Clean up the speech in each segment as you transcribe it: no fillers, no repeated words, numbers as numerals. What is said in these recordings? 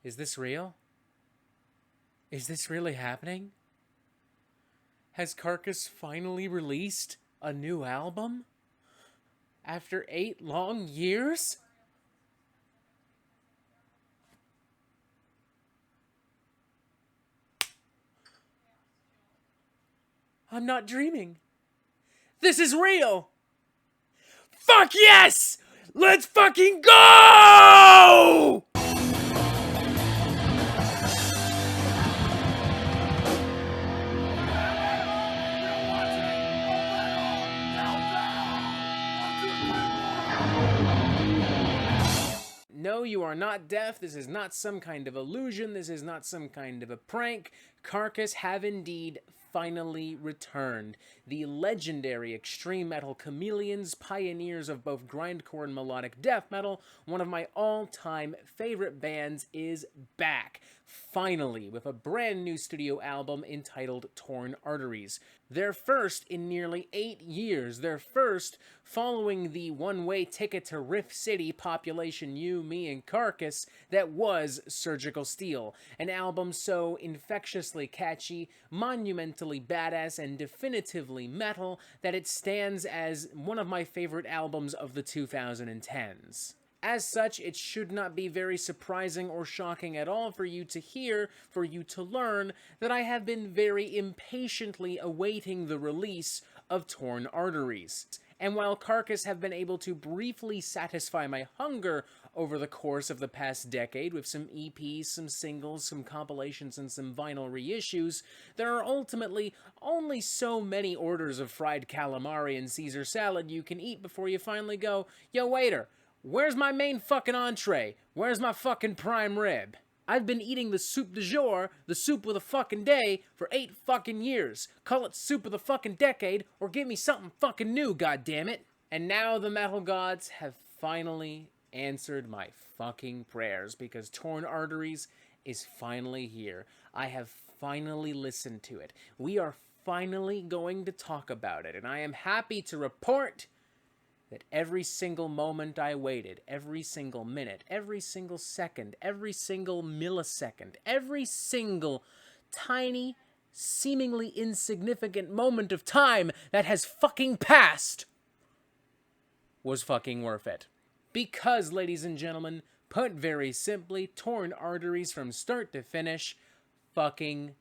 Is this real? Is this really happening? Has Carcass finally released a new album? After 8 long years? I'm not dreaming. This is real! Fuck yes! Let's fucking go! No, you are not deaf. This is not some kind of illusion. This is not some kind of a prank. Carcass have indeed finally returned. The legendary extreme metal chameleons, pioneers of both grindcore and melodic death metal, one of my all-time favorite bands, is back. Finally, with a brand new studio album entitled Torn Arteries. Their first in nearly 8 years. Their first following the one-way ticket to Rift City, population you, me, and Carcass, that was Surgical Steel. An album so infectiously catchy, monumentally badass, and definitively metal that it stands as one of my favorite albums of the 2010s. As such, it should not be very surprising or shocking at all for you to hear, for you to learn, that I have been very impatiently awaiting the release of Torn Arteries. And while Carcass have been able to briefly satisfy my hunger over the course of the past decade with some EPs, some singles, some compilations, and some vinyl reissues, there are ultimately only so many orders of fried calamari and Caesar salad you can eat before you finally go, "Yo, waiter, where's my main fucking entree? Where's my fucking prime rib?" I've been eating the soup du jour, the soup of the fucking day, for 8 fucking years. Call it soup of the fucking decade, or give me something fucking new, goddammit. And now the metal gods have finally answered my fucking prayers, because Torn Arteries is finally here. I have finally listened to it. We are finally going to talk about it, and I am happy to report that every single moment I waited, every single minute, every single second, every single millisecond, every single tiny, seemingly insignificant moment of time that has fucking passed was fucking worth it. Because, ladies and gentlemen, put very simply, Torn Arteries from start to finish fucking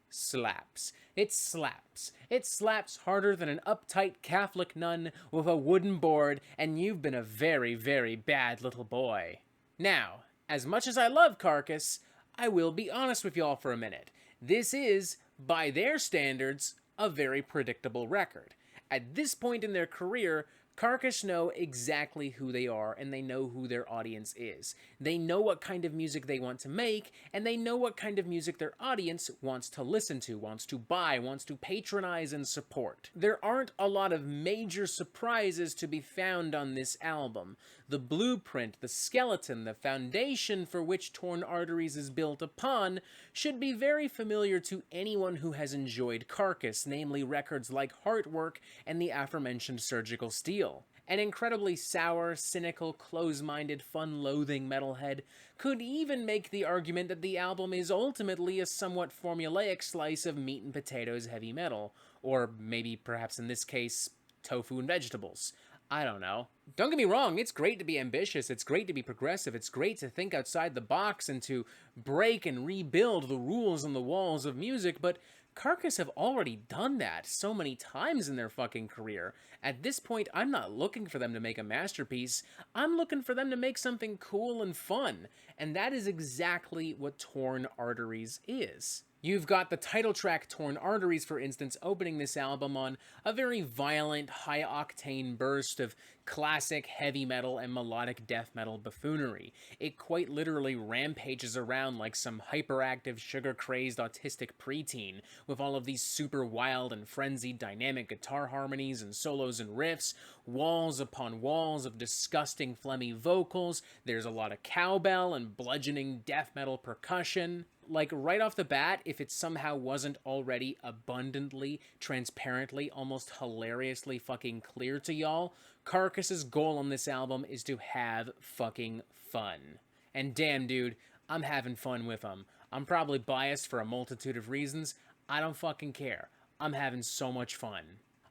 slaps. It slaps. It slaps harder than an uptight Catholic nun with a wooden board, and you've been a very, very bad little boy. Now, as much as I love Carcass, I will be honest with y'all for a minute. This is, by their standards, a very predictable record. At this point in their career, Carcass know exactly who they are, and they know who their audience is. They know what kind of music they want to make, and they know what kind of music their audience wants to listen to, wants to buy, wants to patronize and support. There aren't a lot of major surprises to be found on this album. The blueprint, the skeleton, the foundation for which Torn Arteries is built upon should be very familiar to anyone who has enjoyed Carcass, namely records like Heartwork and the aforementioned Surgical Steel. An incredibly sour, cynical, close-minded, fun-loathing metalhead could even make the argument that the album is ultimately a somewhat formulaic slice of meat and potatoes heavy metal, or maybe, perhaps in this case, tofu and vegetables. I don't know. Don't get me wrong, it's great to be ambitious, it's great to be progressive, it's great to think outside the box and to break and rebuild the rules and the walls of music, but Carcass have already done that so many times in their fucking career. At this point, I'm not looking for them to make a masterpiece. I'm looking for them to make something cool and fun. And that is exactly what Torn Arteries is. You've got the title track Torn Arteries, for instance, opening this album on a very violent, high-octane burst of classic heavy metal and melodic death metal buffoonery. It quite literally rampages around like some hyperactive, sugar-crazed, autistic preteen, with all of these super wild and frenzied dynamic guitar harmonies and solos and riffs, walls upon walls of disgusting phlegmy vocals. There's a lot of cowbell and bludgeoning death metal percussion. Like, right off the bat, if it somehow wasn't already abundantly, transparently, almost hilariously fucking clear to y'all, Carcass's goal on this album is to have fucking fun. And damn, dude, I'm having fun with them. I'm probably biased for a multitude of reasons. I don't fucking care. I'm having so much fun.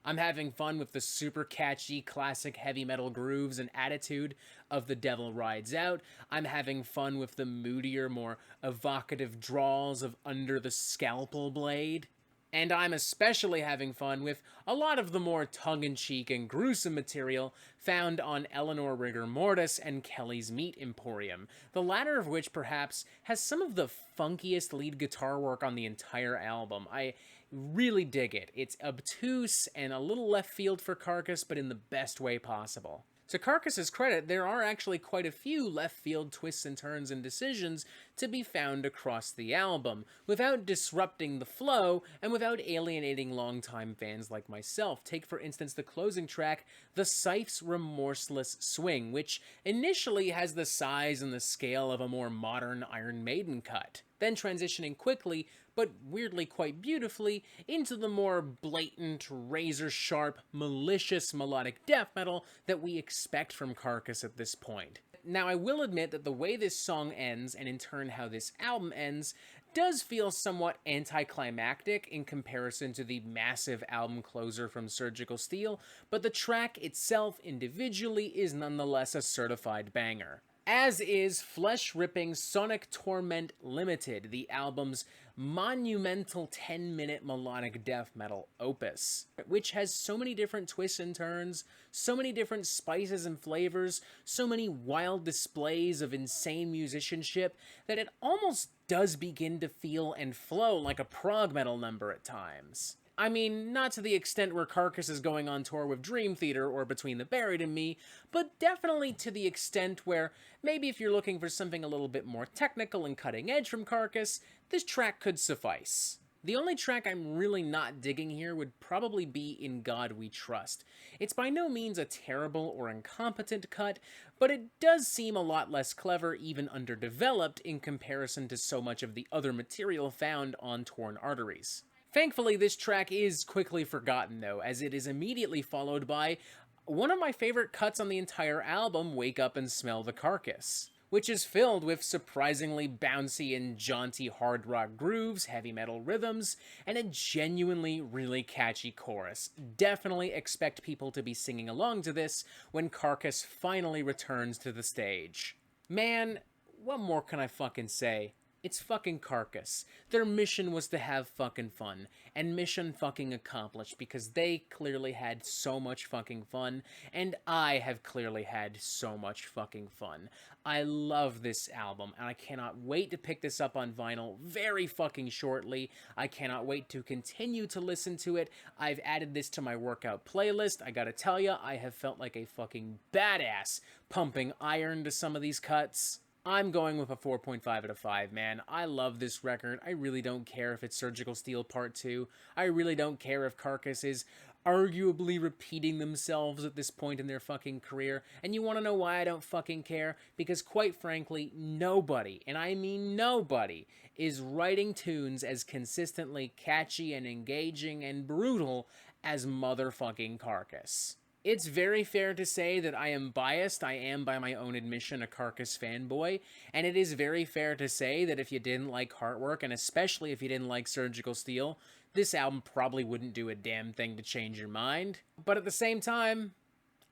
I'm having fun with the super catchy classic heavy metal grooves and attitude of The Devil Rides Out. I'm having fun with the moodier, more evocative drawls of Under the Scalpel Blade. And I'm especially having fun with a lot of the more tongue-in-cheek and gruesome material found on Eleanor Rigor Mortis and Kelly's Meat Emporium, the latter of which perhaps has some of the funkiest lead guitar work on the entire album. I really dig it. It's obtuse and a little left field for Carcass, but in the best way possible. To Carcass's credit, there are actually quite a few left-field twists and turns and decisions to be found across the album, without disrupting the flow and without alienating longtime fans like myself. Take, for instance, the closing track, The Scythe's Remorseless Swing, which initially has the size and the scale of a more modern Iron Maiden cut, then transitioning quickly, but weirdly quite beautifully, into the more blatant, razor-sharp, malicious melodic death metal that we expect from Carcass at this point. Now, I will admit that the way this song ends, and in turn how this album ends, does feel somewhat anticlimactic in comparison to the massive album closer from Surgical Steel, but the track itself individually is nonetheless a certified banger. As is Flesh-Ripping Sonic Torment Limited, the album's monumental 10-minute melodic death metal opus, which has so many different twists and turns, so many different spices and flavors, so many wild displays of insane musicianship, that it almost does begin to feel and flow like a prog metal number at times. I mean, not to the extent where Carcass is going on tour with Dream Theater or Between the Buried and Me, but definitely to the extent where maybe if you're looking for something a little bit more technical and cutting edge from Carcass, this track could suffice. The only track I'm really not digging here would probably be In God We Trust. It's by no means a terrible or incompetent cut, but it does seem a lot less clever, even underdeveloped, in comparison to so much of the other material found on Torn Arteries. Thankfully, this track is quickly forgotten, though, as it is immediately followed by one of my favorite cuts on the entire album, Wake Up and Smell the Carcass, which is filled with surprisingly bouncy and jaunty hard rock grooves, heavy metal rhythms, and a genuinely really catchy chorus. Definitely expect people to be singing along to this when Carcass finally returns to the stage. Man, what more can I fucking say? It's fucking Carcass. Their mission was to have fucking fun, and mission fucking accomplished, because they clearly had so much fucking fun, and I have clearly had so much fucking fun. I love this album, and I cannot wait to pick this up on vinyl very fucking shortly. I cannot wait to continue to listen to it. I've added this to my workout playlist. I gotta tell ya, I have felt like a fucking badass pumping iron to some of these cuts. I'm going with a 4.5 out of 5, man. I love this record. I really don't care if it's Surgical Steel Part 2. I really don't care if Carcass is arguably repeating themselves at this point in their fucking career. And you want to know why I don't fucking care? Because quite frankly, nobody, and I mean nobody, is writing tunes as consistently catchy and engaging and brutal as motherfucking Carcass. It's very fair to say that I am biased. I am, by my own admission, a Carcass fanboy, and it is very fair to say that if you didn't like Heartwork, and especially if you didn't like Surgical Steel, this album probably wouldn't do a damn thing to change your mind. But at the same time,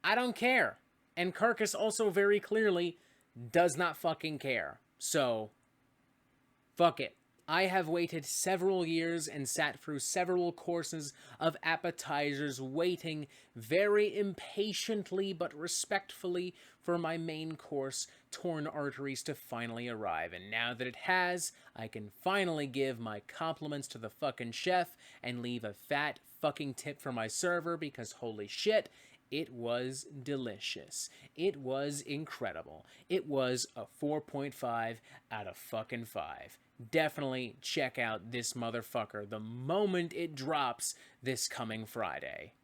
I don't care. And Carcass also very clearly does not fucking care. So, fuck it. I have waited several years and sat through several courses of appetizers, waiting very impatiently but respectfully for my main course, Torn Arteries, to finally arrive. And now that it has, I can finally give my compliments to the fucking chef and leave a fat fucking tip for my server, because holy shit, it was delicious. It was incredible. It was a 4.5 out of fucking 5. Definitely check out this motherfucker the moment it drops this coming Friday.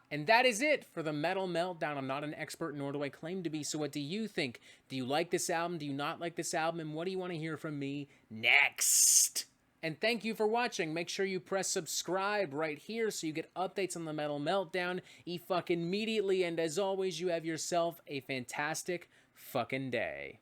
And that is it for the Metal Meltdown. I'm not an expert, nor do I claim to be, so what do you think? Do you like this album? Do you not like this album? And what do you want to hear from me next? And thank you for watching. Make sure you press subscribe right here so you get updates on the Metal Meltdown fucking immediately. And as always, you have yourself a fantastic fucking day.